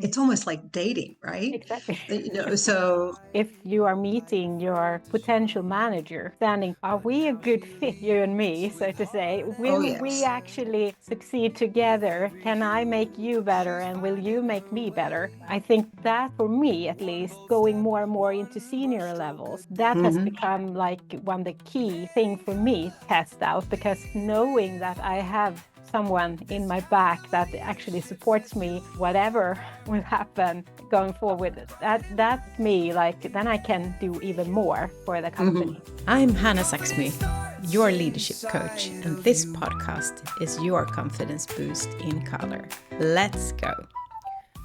It's almost like dating, right? Exactly. So If you are meeting your potential manager, standing, are we a good fit, you and me, so to say? oh Will we yes. actually succeed together? Can I make you better and will you make me better? I think that, for me at least, going more and more into senior levels, that has become like one of the key thing for me to test out, because knowing that I have someone in my back that actually supports me, whatever will happen going forward, that's me, like, then I can do even more for the company. I'm Hannah Saxmy, your leadership coach, and this podcast is your confidence boost in color. Let's go.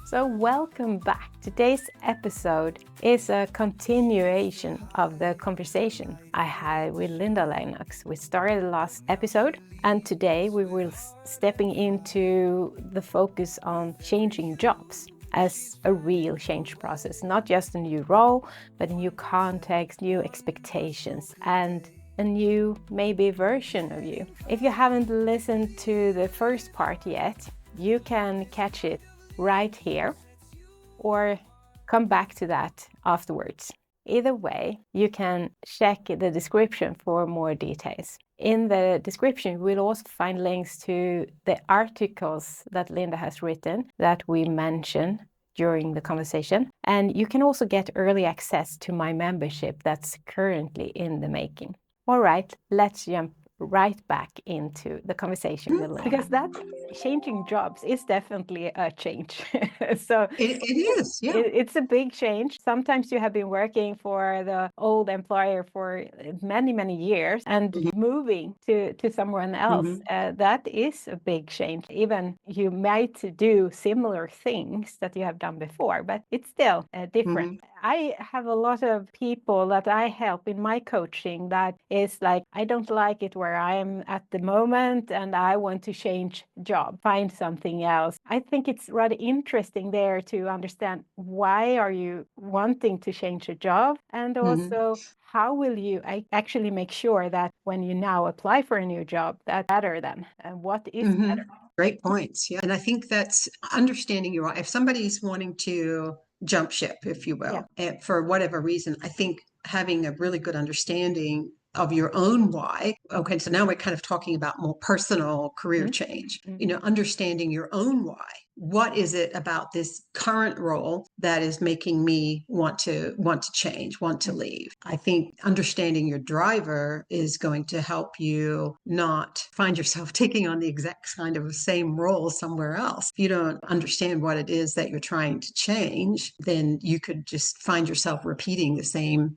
So welcome back. Today's episode is a continuation of the conversation I had with Linda Lenox. We started the last episode, and today we will stepping into the focus on changing jobs as a real change process, not just a new role, but a new context, new expectations, and a new maybe version of you. If you haven't listened to the first part yet, you can catch it right here or come back to that afterwards. Either way, you can check the description for more details. In the description, we'll also find links to the articles that Linda has written that we mentioned during the conversation. And you can also get early access to my membership that's currently in the making. All right, let's jump right back into the conversation with Linda. Because that changing jobs is definitely a change. So it is, yeah. it's a big change. Sometimes you have been working for the old employer for many, many years, and moving to someone else, that is a big change. Even you might do similar things that you have done before, but it's still different. I have a lot of people that I help in my coaching that is like, I don't like it where I am at the moment and I want to change job, find something else. I think it's rather interesting there to understand, why are you wanting to change a job? And also, how will you actually make sure that when you now apply for a new job, that's better than, and what is better? Great points. Yeah. And I think that's understanding your, if somebody's wanting to jump ship, if you will, and for whatever reason, I think having a really good understanding of your own why. Okay, so now we're kind of talking about more personal career change, understanding your own why. What is it about this current role that is making me want to change, want to leave? I think understanding your driver is going to help you not find yourself taking on the exact kind of same role somewhere else. If you don't understand what it is that you're trying to change, then you could just find yourself repeating the same,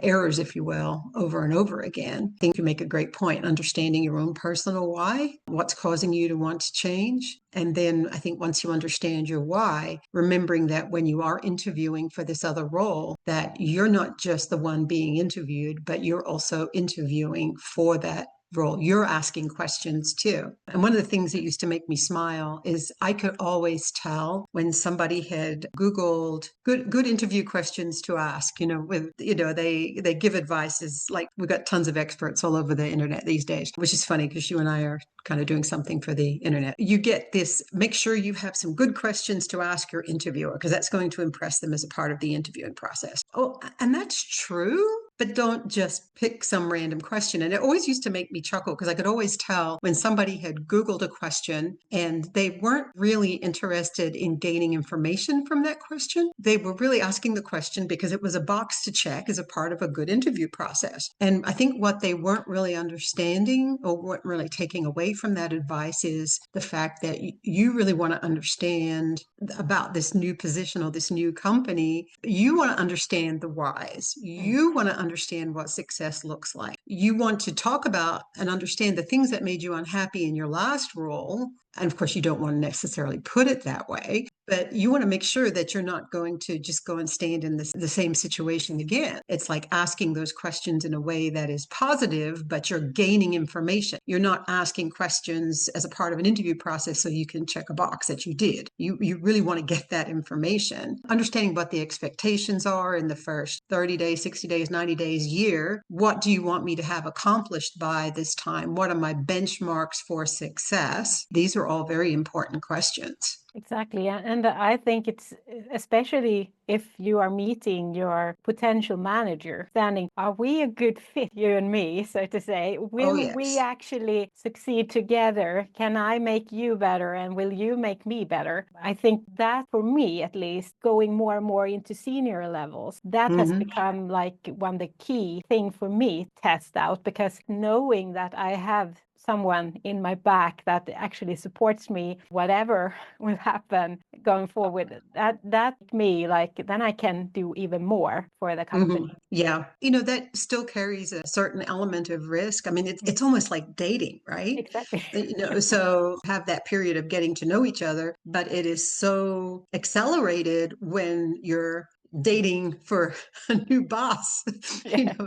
errors, if you will, over and over again. I think you make a great point, understanding your own personal why, what's causing you to want to change. And then I think once you understand your why, remembering that when you are interviewing for this other role, that you're not just the one being interviewed, but you're also interviewing for that role. You're asking questions too. And one of the things that used to make me smile is I could always tell when somebody had Googled good interview questions to ask, they give advice, is like, we've got tons of experts all over the internet these days, which is funny because you and I are kind of doing something for the internet. You get this, make sure you have some good questions to ask your interviewer, because that's going to impress them as a part of the interviewing process. Oh, and that's true. But don't just pick some random question. And it always used to make me chuckle, because I could always tell when somebody had Googled a question and they weren't really interested in gaining information from that question. They were really asking the question because it was a box to check as a part of a good interview process. And I think what they weren't really understanding, or weren't really taking away from that advice, is the fact that you really want to understand about this new position or this new company. You want to understand the whys. You want to understand what success looks like. You want to talk about and understand the things that made you unhappy in your last role. And of course, you don't want to necessarily put it that way, but you want to make sure that you're not going to just go and stand in the same situation again. It's like asking those questions in a way that is positive, but you're gaining information. You're not asking questions as a part of an interview process so you can check a box that you did. You really want to get that information. Understanding what the expectations are in the first 30 days, 60 days, 90 days, year. What do you want me to have accomplished by this time? What are my benchmarks for success? These are are all very important questions. Exactly. And I think it's especially if you are meeting your potential manager, standing, are we a good fit, you and me, so to say? Will we yes. actually succeed together? Can I make you better and will you make me better? I think that for me, at least, going more and more into senior levels, that has become like one of the key thing for me test out, because knowing that I have someone in my back that actually supports me, whatever will happen going forward, that me, like, then I can do even more for the company. Yeah. That still carries a certain element of risk. I mean, it's almost like dating, right? Exactly. So have that period of getting to know each other, but it is so accelerated when you're dating for a new boss.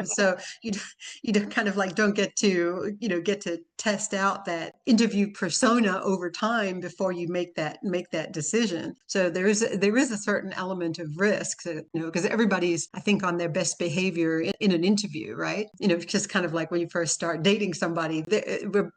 So you don't kind of like don't get to test out that interview persona over time before you make that decision. So there is a certain element of risk, because everybody's, I think, on their best behavior in an interview, right? Just kind of like when you first start dating somebody,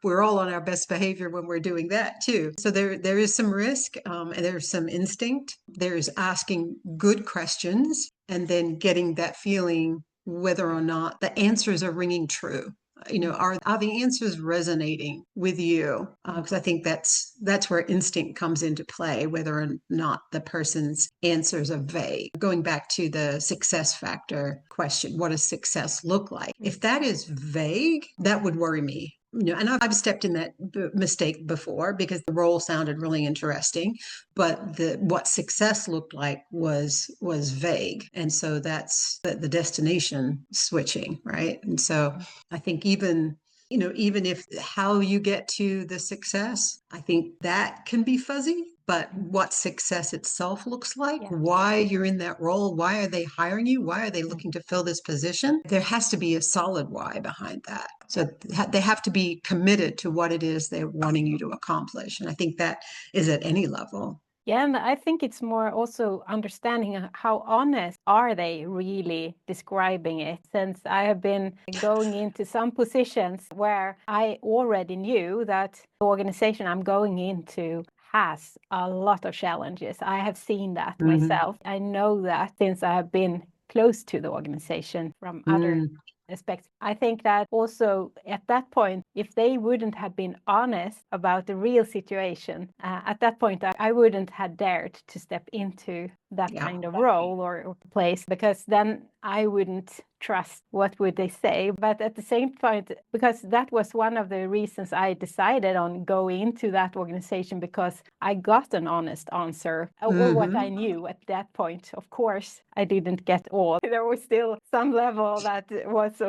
we're all on our best behavior when we're doing that too. So there is some risk, and there's some instinct. There's asking good questions and then getting that feeling whether or not the answers are ringing true. Are the answers resonating with you? Because I think that's where instinct comes into play, whether or not the person's answers are vague. Going back to the success factor question, what does success look like? If that is vague, that would worry me. And I've stepped in that mistake before because the role sounded really interesting, but what success looked like was vague. And so that's the destination switching, right? And so I think even if how you get to the success, I think that can be fuzzy, but what success itself looks like, why you're in that role, why are they hiring you, why are they looking to fill this position, there has to be a solid why behind that. So they have to be committed to what it is they're wanting you to accomplish. And I think that is at any level. Yeah, and I think it's more also understanding how honest are they really describing it, since I have been going into some positions where I already knew that the organization I'm going into has a lot of challenges. I have seen that myself. I know that since I have been close to the organization from other aspects. I think that also at that point, if they wouldn't have been honest about the real situation, at that point, I wouldn't have dared to step into that kind of role or place, because then I wouldn't trust what would they say. But at the same point, because that was one of the reasons I decided on going into that organization, because I got an honest answer or what I knew at that point. Of course, I didn't get all. There was still some level that was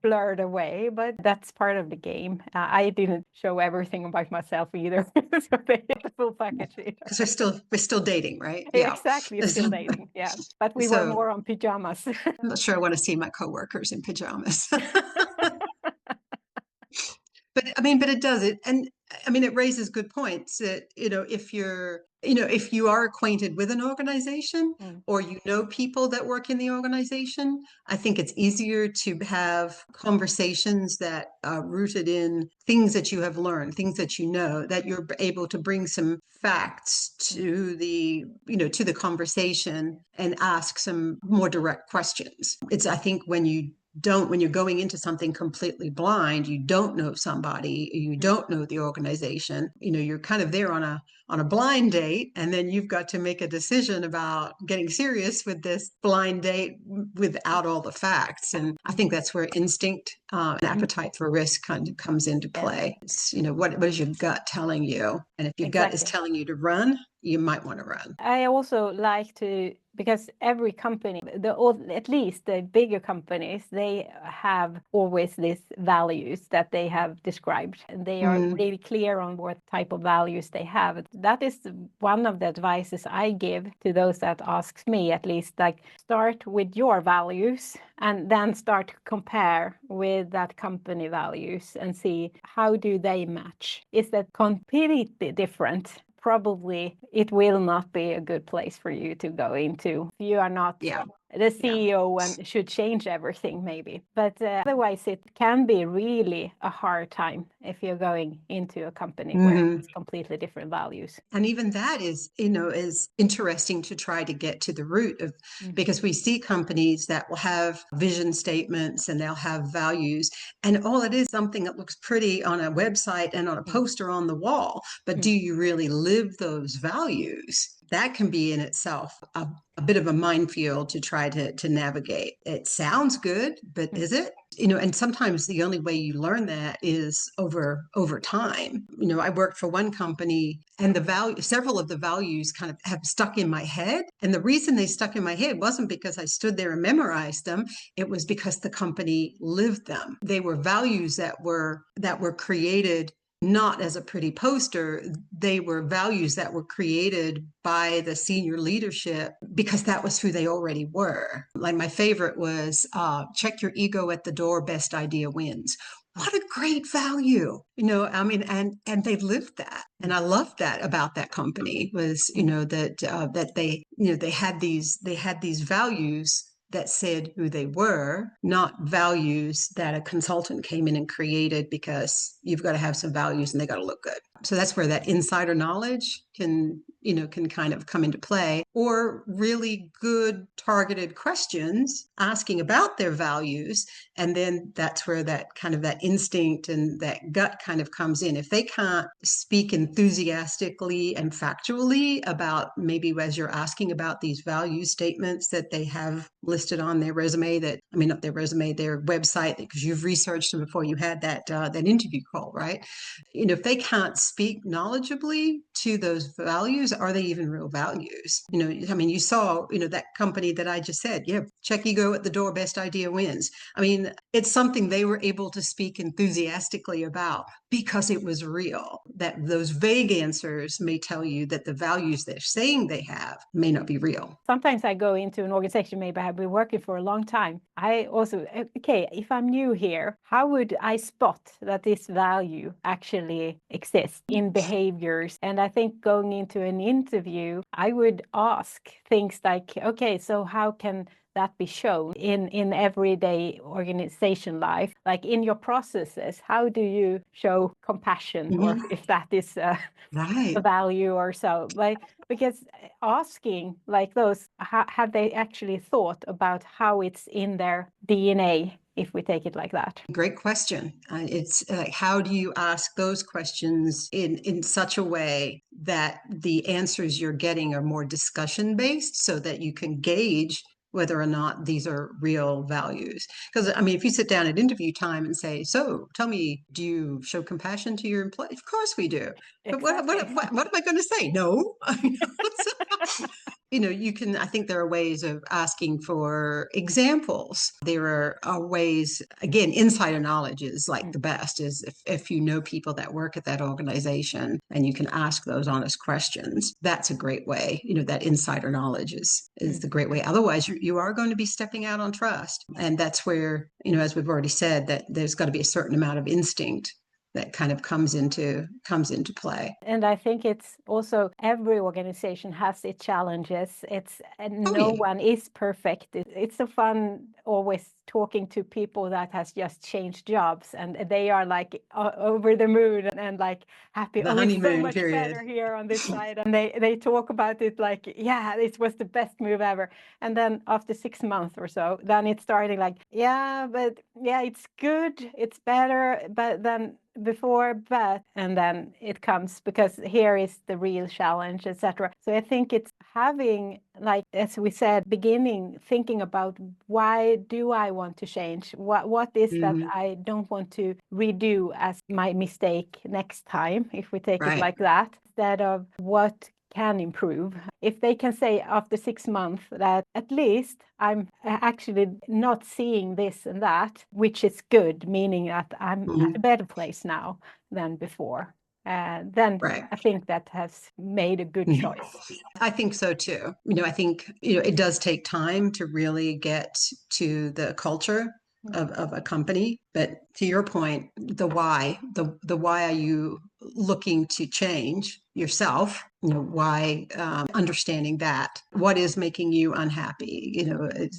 blurred away, but that's part of the game. I didn't show everything about myself either. So they get the full package. Because we're still dating, right? Yeah. Exactly, still dating. Yeah. But we were more on pajamas. I'm not sure I want to see my coworkers in pajamas. But it does it. And it raises good points that, if you are acquainted with an organization or people that work in the organization, I think it's easier to have conversations that are rooted in things that you have learned, things that that you're able to bring some facts to the conversation and ask some more direct questions. I think when you're going into something completely blind, you don't know somebody, you don't know the organization, you're kind of there on a blind date, and then you've got to make a decision about getting serious with this blind date without all the facts. And I think that's where instinct and appetite for risk kind of comes into play. It's, what is your gut telling you? And if your gut is telling you to run, you might want to run. I also like to, because every company, at least the bigger companies, they have always these values that they have described. And they are really clear on what type of values they have. That is one of the advices I give to those that asks me, at least, like, start with your values and then start to compare with that company values and see how do they match. Is that completely different? Probably it will not be a good place for you to go into. If you are not the CEO and should change everything maybe. But otherwise, it can be really a hard time if you're going into a company where it's completely different values. And even that is, is interesting to try to get to the root of, because we see companies that will have vision statements and they'll have values, and all it is something that looks pretty on a website and on a poster on the wall. But do you really live those values? That can be in itself a bit of a minefield to try to navigate. It sounds good, but is it? And sometimes the only way you learn that is over time. I worked for one company, and several of the values kind of have stuck in my head. And the reason they stuck in my head wasn't because I stood there and memorized them. It was because the company lived them. They were values that were created not as a pretty poster. They were values that were created by the senior leadership because that was who they already were. Like my favorite was check your ego at the door, best idea wins. What a great value, and they lived that. And I loved that about that company was, that they had these values that said who they were, not values that a consultant came in and created because you've got to have some values and they got to look good. So that's where that insider knowledge can kind of come into play, or really good targeted questions asking about their values. And then that's where that kind of that instinct and that gut kind of comes in. If they can't speak enthusiastically and factually about, maybe as you're asking about these value statements that they have listed on their resume, not their resume, their website, because you've researched them before you had that interview call, right? If they can't speak knowledgeably to those values, are they even real values? You saw, that company that I just said, check ego at the door, best idea wins. It's something they were able to speak enthusiastically about because it was real. That those vague answers may tell you that the values they're saying they have may not be real. Sometimes I go into an organization, maybe I've been working for a long time. I also, if I'm new here, how would I spot that this value actually exists in behaviors? And I think going into an interview, I would ask things like, so how can that be shown in everyday organization life? Like in your processes, how do you show compassion, or if that is a value or so? Because asking like those, have they actually thought about how it's in their DNA, if we take it like that? Great question. It's like, how do you ask those questions in such a way that the answers you're getting are more discussion based, so that you can gauge whether or not these are real values? Because if you sit down at interview time and say, so tell me, do you show compassion to your employees? Of course we do. Exactly. But what am I going to say? No. I think there are ways of asking for examples. There are ways, again, insider knowledge is like the best, is if you know people that work at that organization and you can ask those honest questions. That's a great way. That insider knowledge is the great way. Otherwise, you are going to be stepping out on trust. And that's where, as we've already said, that there's got to be a certain amount of instinct that kind of comes into play. And I think it's also, every organization has its challenges. No one is perfect. It's so fun always talking to people that has just changed jobs, and they are like over the moon and like happy. The honeymoon so much period. Better here on this side, and they talk about it like, it was the best move ever. And then after 6 months or so, then it's starting like, it's good, it's better, but then and then it comes, because here is the real challenge, etc. So I think it's having, like, as we said, thinking about, why do I want to change? What is that I don't want to redo as my mistake next time, if we take it like that, instead of what can improve. If they can say after 6 months that at least I'm actually not seeing this and that, which is good, meaning that I'm at a better place now than before, then I think that has made a good choice. I think so too. I think, it does take time to really get to the culture of a company. But to your point, the why are you looking to change yourself? Why, understanding that, what is making you unhappy?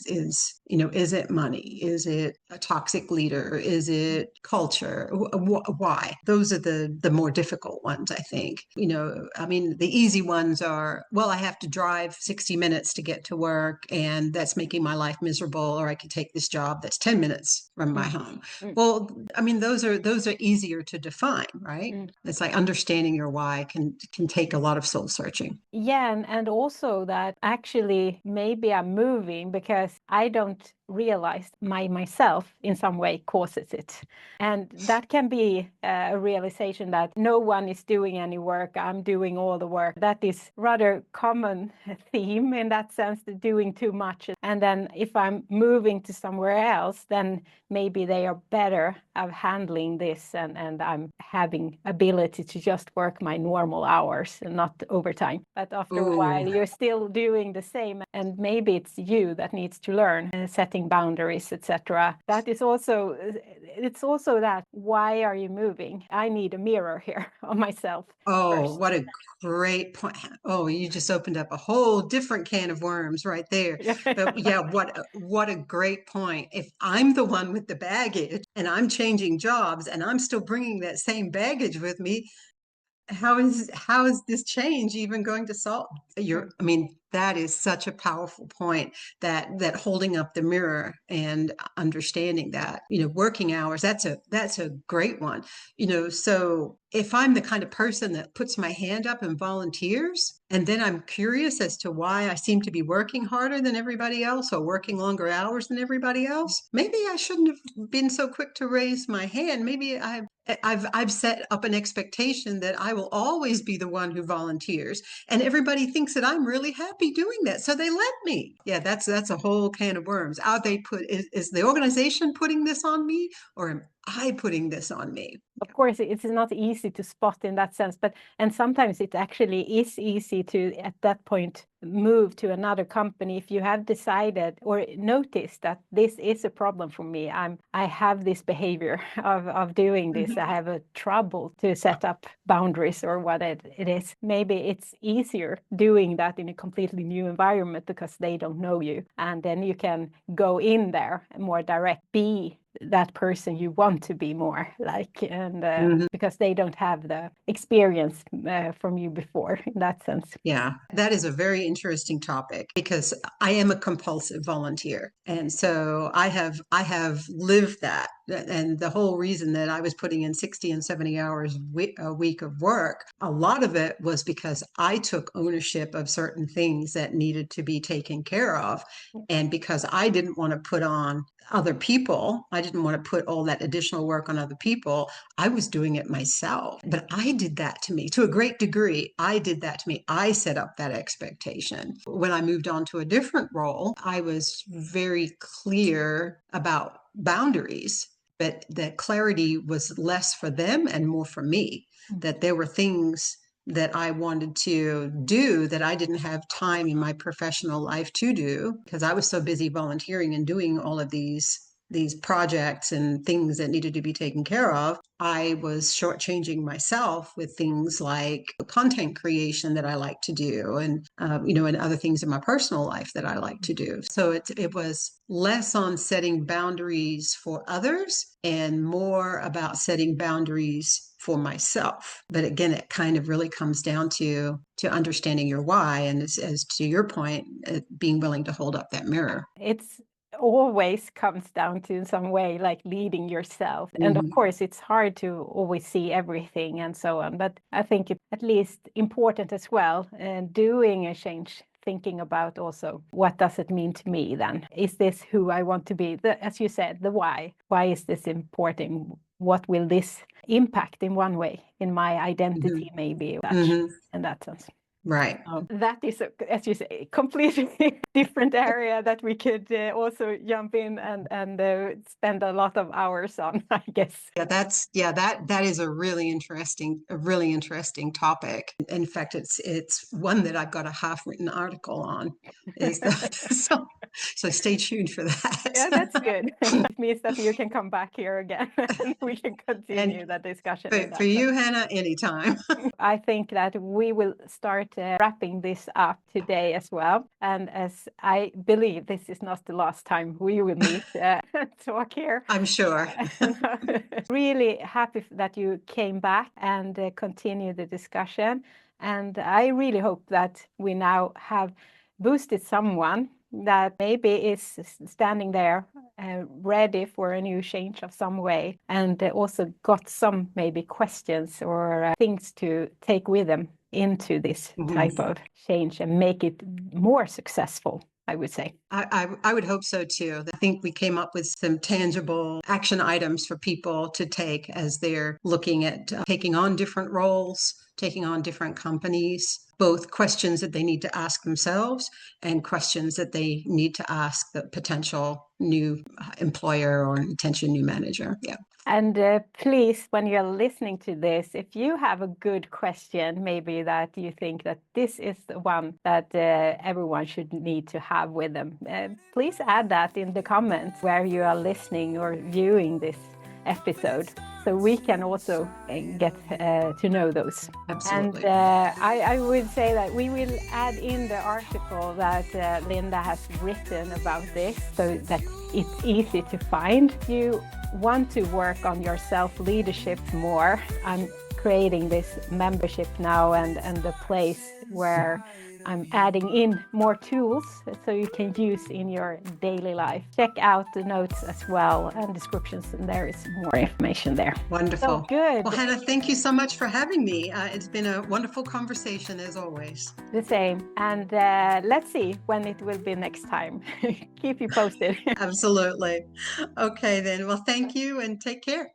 Is it money? Is it a toxic leader? Is it culture? Why? Those are the more difficult ones, I think. The easy ones are, well, I have to drive 60 minutes to get to work, and that's making my life miserable, or I could take this job that's 10 minutes from my home. Well, those are easier to define, right? It's like understanding your why can take a lot of soul searching. Yeah, and also that actually maybe I'm moving because I don't realize myself in some way causes it. And that can be a realization that no one is doing any work, I'm doing all the work. That is rather common theme in that sense, doing too much. And then if I'm moving to somewhere else, then maybe they are better at handling this, and I'm having ability to just work my normal hours and not overtime. But after a while, you're still doing the same, and maybe it's you that needs to learn setting boundaries, etc. That is also, it's also that, why are you moving? I need a mirror here on myself. Oh, first. what a great point. Oh, you just opened up a whole different can of worms right there. But yeah, what a great point. If I'm the one with the baggage and I'm changing jobs and I'm still bringing that same baggage with me, how is this change even going to solve that is such a powerful point, that holding up the mirror and understanding that, working hours, that's a great one. So if I'm the kind of person that puts my hand up and volunteers, and then I'm curious as to why I seem to be working harder than everybody else or working longer hours than everybody else, maybe I shouldn't have been so quick to raise my hand. Maybe I've set up an expectation that I will always be the one who volunteers, and everybody thinks that I'm really happy doing that, so they let me. Yeah, that's a whole can of worms. Is the organization putting this on me, or am I putting this on me? Of course, it's not easy to spot in that sense, and sometimes it actually is easy to, at that point, move to another company if you have decided or noticed that this is a problem for me. I have this behavior of doing this. I have a trouble to set up boundaries or what it is. Maybe it's easier doing that in a completely new environment because they don't know you, and then you can go in there more direct, be that person you want to be more like, and because they don't have the experience from you before in that sense. Yeah, that is a very interesting topic, because I am a compulsive volunteer, and so I have lived that. And the whole reason that I was putting in 60 and 70 hours a week of work, a lot of it was because I took ownership of certain things that needed to be taken care of. And because I didn't want to put on other people, I didn't want to put all that additional work on other people, I was doing it myself. But I did that to me to a great degree. I did that to me. I set up that expectation. When I moved on to a different role, I was very clear about boundaries, but the clarity was less for them and more for me, that there were things that I wanted to do that I didn't have time in my professional life to do, because I was so busy volunteering and doing all of these projects and things that needed to be taken care of. I was shortchanging myself with things like content creation that I like to do, and and other things in my personal life that I like to do. So it was less on setting boundaries for others and more about setting boundaries for myself. But again, it kind of really comes down to understanding your why, and as to your point, being willing to hold up that mirror. It's always comes down to, in some way, like leading yourself. And of course, it's hard to always see everything and so on. But I think it's at least important as well, doing a change, thinking about also, what does it mean to me then? Is this who I want to be? As you said, the why. Why is this important? What will this impact in one way, in my identity, maybe, in that sense? Right. That is, as you say, completely different area that we could also jump in and spend a lot of hours on, I guess. That is a really interesting topic. In fact, it's one that I've got a half-written article on. So stay tuned for that. Yeah, that's good. It means that you can come back here again and we can continue the discussion. For you, Hannah, anytime. I think that we will start wrapping this up today as well. And as I believe this is not the last time we will meet talk here. I'm sure. Really happy that you came back and continue the discussion. And I really hope that we now have boosted someone that maybe is standing there ready for a new change of some way, and also got some maybe questions or things to take with them into this type of change and make it more successful, I would say. I would hope so too. I think we came up with some tangible action items for people to take as they're looking at taking on different roles, taking on different companies, both questions that they need to ask themselves and questions that they need to ask the potential new employer or potential new manager. Yeah. And please, when you're listening to this, if you have a good question, maybe that you think that this is the one that everyone should need to have with them, please add that in the comments where you are listening or viewing this episode, so we can also get to know those. Absolutely. And I would say that we will add in the article that Linda has written about this, so that it's easy to find. You want to work on your self-leadership more. I'm creating this membership now and the place where I'm adding in more tools so you can use in your daily life. Check out the notes as well and descriptions, and there is more information there. Wonderful. So good. Well, Hannah, thank you so much for having me. It's been a wonderful conversation as always. The same. And let's see when it will be next time. Keep you posted. Absolutely. Okay, then. Well, thank you and take care.